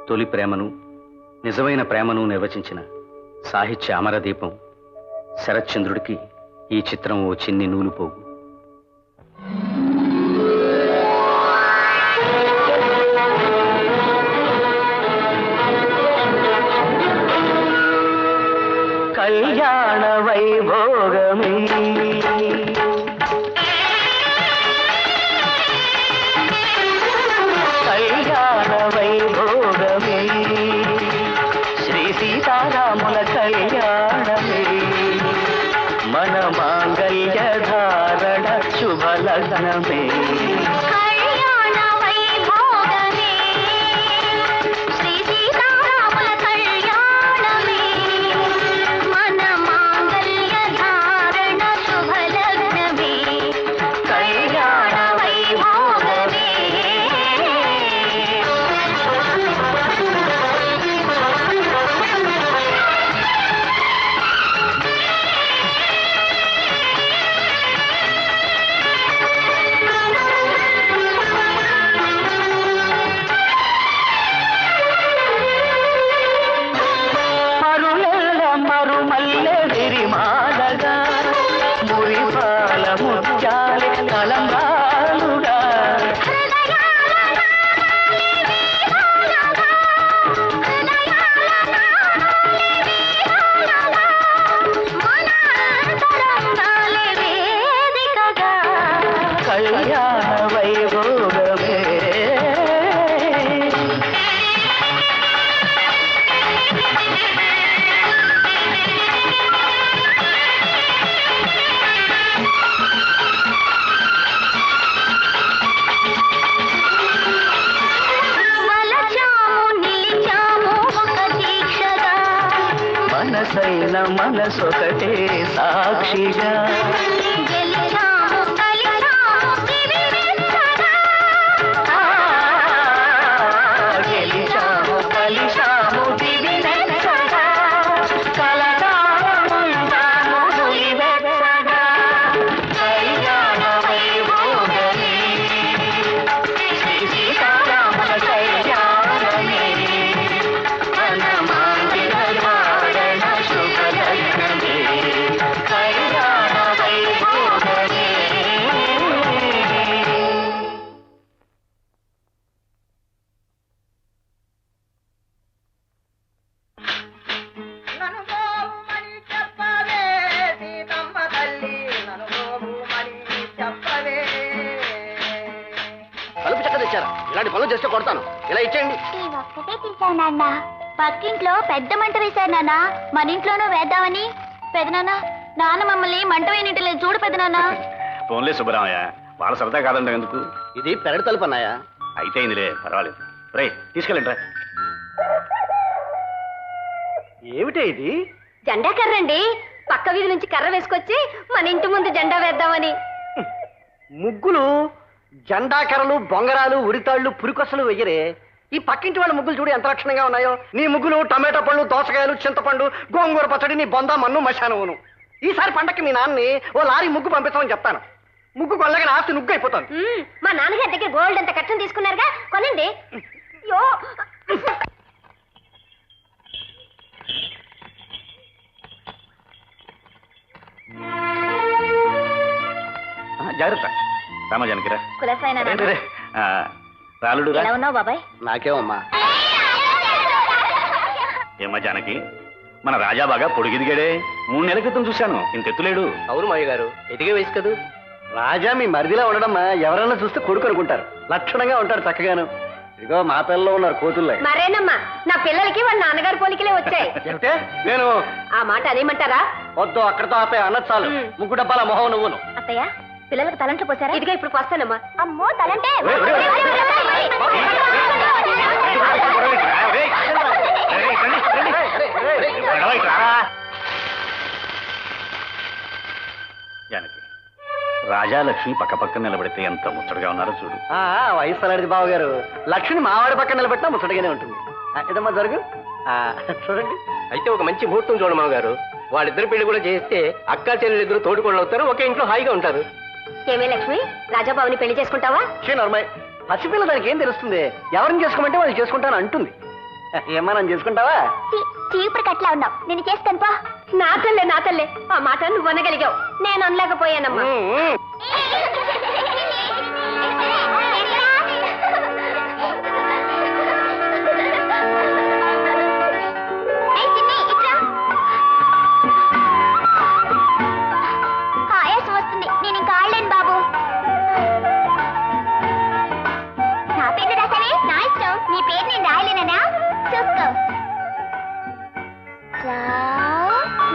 తొలి ప్రేమను, నిజమైన ప్రేమను నిర్వచించిన సాహిత్య అమరదీపం శరత్చంద్రుడికి ఈ చిత్రం ఓ చిన్ని నూలుపోగు. కళ్యాణ వైభోగమే కళ్యాణ వైభోగమే శ్రీ సీతారాముల కళ్యాణమే మన మాంగళ్య ధారణ శుభలగ్నమే. మనసొకటే సాక్షిగా గెలిచాము కలిశాము దివినెచ్చగా కలకాలముంటాము నులివెచ్చగా కళ్యాణ వైభోగమే శ్రీ సీతారాముల కళ్యాణమే మన మాంగళ్య ధారణ శుభలగ్నమే కళ్యాణ వైభోగమే. కలుపు చెక్క తెచ్చారా? ఇలాంటి పనులు చేస్తే కొడతాను. ఇలా ఇచ్చేయండి. ఒక్కటే తీసావు నాన్న. పక్కింట్లో పెద్ద మంట వేశారు నాన్న. మన ఇంట్లోనూ వేద్దామని. పెదనాన్న, నాన్న మమ్మల్ని మంట వేయనింటలేదు చూడు పెదనాన్న. ఫోన్లే సుబ్బరామయ్య, వాళ్ళ సరదా కాదంట ఎందుకు? ఇది పెరడు తలుపు అన్నాయా? అయితే అయిందిలే, పర్వాలేదు. రే తీసుకెళ్ళండి. ఏమిటే ఇది? జెండా కర్ర అండి. పక్క వీధి నుంచి కర్ర వేసుకొచ్చి మన ఇంటి ముందు జెండా వేద్దామని. ముగ్గులు, జెండా కర్రలు, బొంగరాలు, ఉరితాళ్లు, పురికొసలు వెయ్యరే. ఈ పక్కింటి వాళ్ళ ముగ్గులు చూడు ఎంత లక్షణంగా ఉన్నాయో. నీ ముగ్గులు టమాటా పళ్ళు, దోసకాయలు, చింతపండు, గోంగూర పచ్చడి, నీ బొంద మన్ను మశానవును. ఈసారి పండక్కి మీ నాన్నని ఓ లారీ ముగ్గు పంపిస్తామని చెప్తాను. ముగ్గు కొల్లగా ఆస్తి నుగ్గు అయిపోతాను. మా నాన్నగారి దగ్గర గోల్డ్ అంత కట్టం తీసుకున్నారుగా, కొనండి. జాగ్రత్త రామజానకిరా. రాలుడు ఎలా ఉన్నావు బాబాయ్? నాకేమమ్మా. ఏమ్మా జానకి, మన రాజా బాగా పొడిగిదిగాడే. 3 నెలల క్రితం చూశాను, ఇంత ఎత్తులేడు. అవును మాయ గారు, ఎదిగే వయసు కదూ. రాజా మీ మరిదిలా ఉండడమ్మా ఎవరన్నా చూస్తే కొడుకు అనుకుంటారు. లక్షణంగా ఉంటాడు చక్కగాను. ఇదిగో మా పిల్లల్లో ఉన్నారు కోతుల్లో. మరేనమ్మా, నా పిల్లలకి వాళ్ళ నాన్నగారి పోలికలే వచ్చాయి. ఏమిటే? నేను ఆ మాట అనేమంటారా? వద్దు, అక్కడతో ఆపే అన్నది చాలు. ముగ్గు డబ్బాల మొహం నువ్వును. అత్తయ్య, పిల్లలకు తలంట్లు పోసారా? ఇదిగో ఇప్పుడు పోస్తానమ్మా. అమ్మో తలంటే జానకి, రాజాలక్ష్మి పక్క పక్కన నిలబడితే ఎంత ముచ్చటగా ఉన్నారో చూడు. వయసు అలాంటిది బావ గారు. లక్ష్మిని మావాడి పక్కన నిలబెట్టినా ముచ్చటగానే ఉంటుంది. ఇదమ్మా జరుగు. చూడండి. అయితే ఒక మంచి ముహూర్తం చూడండి మామగారు. వాళ్ళిద్దరు పెళ్లి కూడా చేస్తే అక్కా చెల్లెలు ఇద్దరు తోడుకోళ్ళు అవుతారు, ఒకే ఇంట్లో హాయిగా ఉంటారు. ఏమే లక్ష్మి, రాజాబాబుని పెళ్లి చేసుకుంటావా? నర్మయ్, పసిపిల్ల దానికి ఏం తెలుస్తుంది? ఎవరిని చేసుకోమంటే వాళ్ళు చేసుకుంటాను అంటుంది. ఏమన్నా చేసుకుంటావా? చీపురు కట్లా ఉన్నావు, నేను చేస్తాను పా. నా తల్లే ఆ మాట నువ్వు అనగలిగావు, నేను అనలేకపోయానమ్మా. ఆయాసం వస్తుంది, నేను ఇంకా ఆడలేను బాబు. నా పేరు రాసానే, నా ఇష్టం. నీ పేరు నేను రాయలేనా? చూసుకో.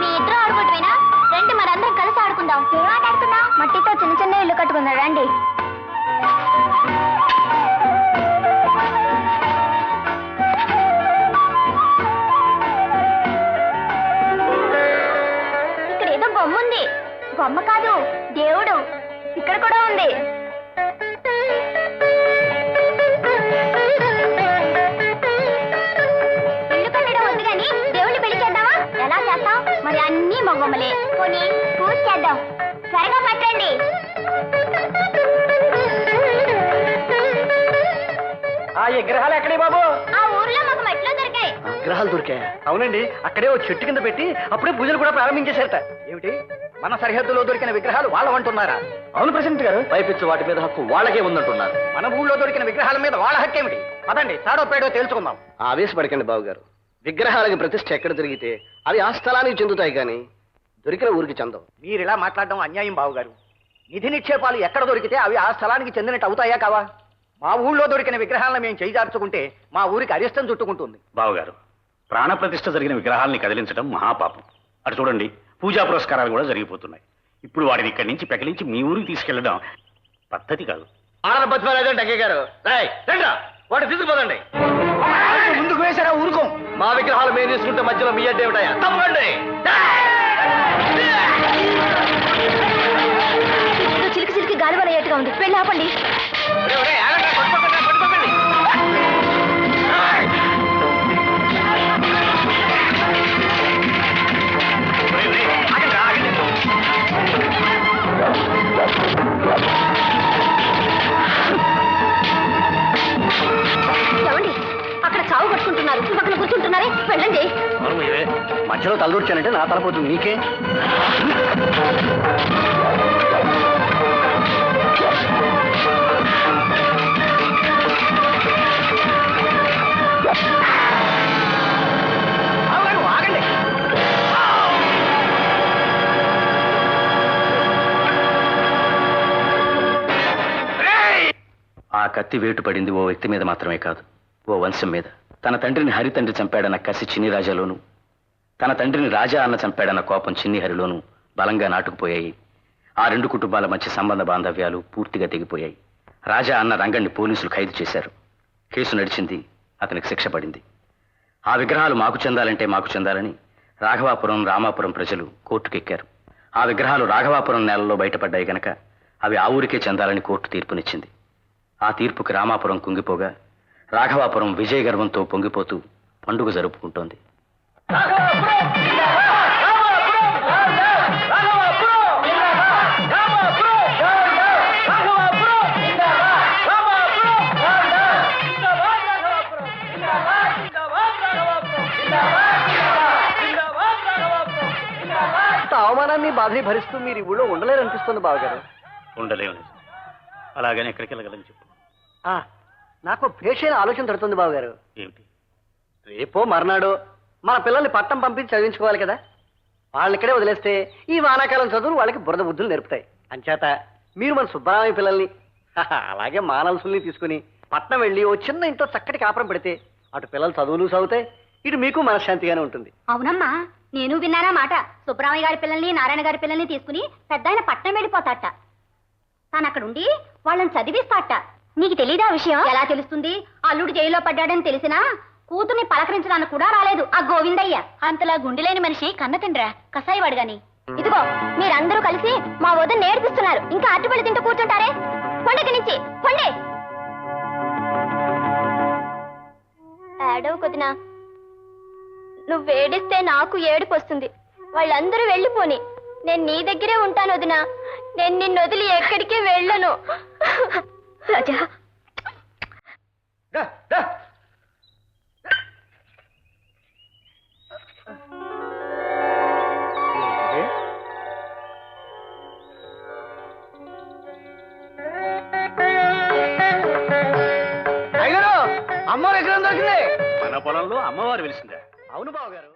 మీ ఇద్దరు ఆడుకుంటువేనా? రండి మనందరం కలిసి ఆడుకుందాం. ఏం ఆట ఆడుకుందాం? మట్టితో చిన్న చిన్న ఇల్లు కట్టుకుందాం రండి. ఇక్కడ ఏదో బొమ్మ ఉంది. బొమ్మ కాదు, దేవుడు. ఇక్కడ కూడా ఉంది. ఇల్లు కట్టడం వద్దు కానీ దేవుణ్ణి పెళ్లి చేద్దామా? ఎలా చేస్తాం? మరి అన్నీ మగొమ్మలే. పోనీ పూజ చేద్దాం. త్వరగా పట్టండి. ఆ విగ్రహాలు ఎక్కడే బాబు? ఆ ఊర్లో మాకు మట్లో దొరికాయి. విగ్రహాలు దొరికాయా? అవునండి, అక్కడే ఓ చెట్టు కింద పెట్టి అప్పుడే పూజలు కూడా ప్రారంభించేశారట. ఏమిటి, మన సరిహద్దులో దొరికిన విగ్రహాలు వాళ్ళవంటున్నారా? అవును ప్రెసిడెంట్ గారు. పైపిచ్చు వాటి మీద హక్కు వాళ్ళకే ఉందంటున్నారు. మన ఊళ్ళో దొరికిన విగ్రహాల మీద వాళ్ళ హక్కు ఏమిటి? పదండి, తాడో పేడో తేల్చుకుందాం. ఆవేశపడకండి బాబు గారు. విగ్రహాలకి ప్రతిష్ఠ ఎక్కడ జరిగితే అవి ఆ స్థలానికి చెందుతాయి కానీ దొరికిన ఊరికి చెందవు. మీరు ఇలా మాట్లాడడం అన్యాయం బాబు గారు. నిధి నిక్షేపాలు ఎక్కడ దొరికితే అవి ఆ స్థలానికి చెందినట్టు అవుతాయా కావా? మా ఊళ్ళో దొరికిన విగ్రహాలను మేము చేజార్చుకుంటే మా ఊరికి అరిష్టం చుట్టుకుంటుంది. బావగారు, ప్రాణప్రతిష్ఠ జరిగిన విగ్రహాల్ని కదిలించడం మహాపాపం. అటు చూడండి, పూజా పురస్కారాలు కూడా జరిగిపోతున్నాయి. ఇప్పుడు వాటిని ఇక్కడి నుంచి పెకలించి మీ ఊరికి తీసుకెళ్లడం పద్ధతి కాదు. వాటి తీసుకుపోదండి. ముందుకు వేసారా ఊరుకోం. మా విగ్రహాలు మేము తీసుకుంటే మధ్యలో మీ అడ్డే ఉంటాయా? తప్పండి. చిలికి చిలికి గాలి పడేట్టుగా ఉంది. వెళ్ళి ఆపండి. ఏమండి, అక్కడ చావు పట్టుకుంటున్నారు. పక్కన కూర్చుంటున్నారే, వెళ్ళండి. మధ్యలో తలదూర్చానంటే నా తలపోతుంది నీకే. ఆగండి. ఆ కత్తి వేటు పడింది ఓ వ్యక్తి మీద మాత్రమే కాదు, ఓ వంశం మీద. తన తండ్రిని హరితండ్రి చంపాడన్న కసి చిన్ని రాజాలోను, తన తండ్రిని రాజా అన్న చంపాడన్న కోపం చిన్ని హరిలోనూ బలంగా నాటుకుపోయాయి. ఆ రెండు కుటుంబాల మధ్య సంబంధ బాంధవ్యాలు పూర్తిగా తెగిపోయాయి. రాజా అన్న రంగణ్ణి పోలీసులు ఖైదు చేశారు. కేసు నడిచింది, అతనికి శిక్ష పడింది. ఆ విగ్రహాలు మాకు చెందాలంటే మాకు చెందాలని రాఘవాపురం, రామాపురం ప్రజలు కోర్టుకెక్కారు. ఆ విగ్రహాలు రాఘవాపురం నేలలో బయటపడ్డాయి గనక అవి ఆ ఊరికే చెందాలని కోర్టు తీర్పునిచ్చింది. ఆ తీర్పుకి రామాపురం కుంగిపోగా రాఘవాపురం విజయ గర్వంతో పొంగిపోతూ పండుగ జరుపుకుంటోంది. అవమానాన్ని బాధని భరిస్తూ మీరు ఈ ఊళ్ళో ఉండలేరనిపిస్తుంది బావగారు. ఉండలేవు, అలాగని ఎక్కడికి వెళ్ళగలని చెప్పు. నాకు భేషైన ఆలోచన తడుతుంది బావగారు. ఏమిటి? రేపో మర్నాడో మన పిల్లల్ని పట్టం పంపించి చదివించుకోవాలి కదా. వాళ్ళని ఇక్కడే వదిలేస్తే ఈ వానాకాలం చదువులు వాళ్ళకి బురద బుద్ధులు నేర్పుతాయి. అంచేత మీరు మన సుబ్బరామయ్య పిల్లల్ని అలాగే మానవసుల్ని తీసుకుని పట్నం వెళ్ళి ఓ చిన్న ఇంట్లో చక్కటి కాపురం పెడితే అటు పిల్లలు చదువులు చదువుతాయి, ఇటు మీకు మనశ్శాంతిగానే ఉంటుంది. అవునమ్మా, నేను విన్నానా మాట. సుబ్బరామయ్య గారి పిల్లల్ని, నారాయణ గారి పిల్లల్ని తీసుకుని పెద్ద ఆయన పట్నం వెళ్ళిపోతాట. తాను అక్కడుండి వాళ్ళని చదివిస్తాట. నీకు తెలీదా విషయం? ఎలా తెలుస్తుంది? అల్లుడు జైల్లో పడ్డాడని తెలిసినా కూతుర్ని పలకరించడానికి కూడా రాలేదు ఆ గోవిందయ్య. అంతలా గుండెలేని మనిషి కన్నతండ్రా, కసాయివాడు గాని. ఇదిగో మీరందరూ కలిసి మా వద్ద నేర్పిస్తున్నారు. ఇంకా అట్టుబడి తింటూ కూర్చుంటారే? కొండకి నుంచి కొండే. ఏడవ కొద్దినా, నువ్వేడిస్తే నాకు ఏడుపు వస్తుంది. వాళ్ళందరూ వెళ్ళిపోని, నేను నీ దగ్గరే ఉంటాను వదినా. నేను నిన్ను వదిలి ఎక్కడికి వెళ్ళను. రాజా, పొలంలో అమ్మవారు వెలిసిందా?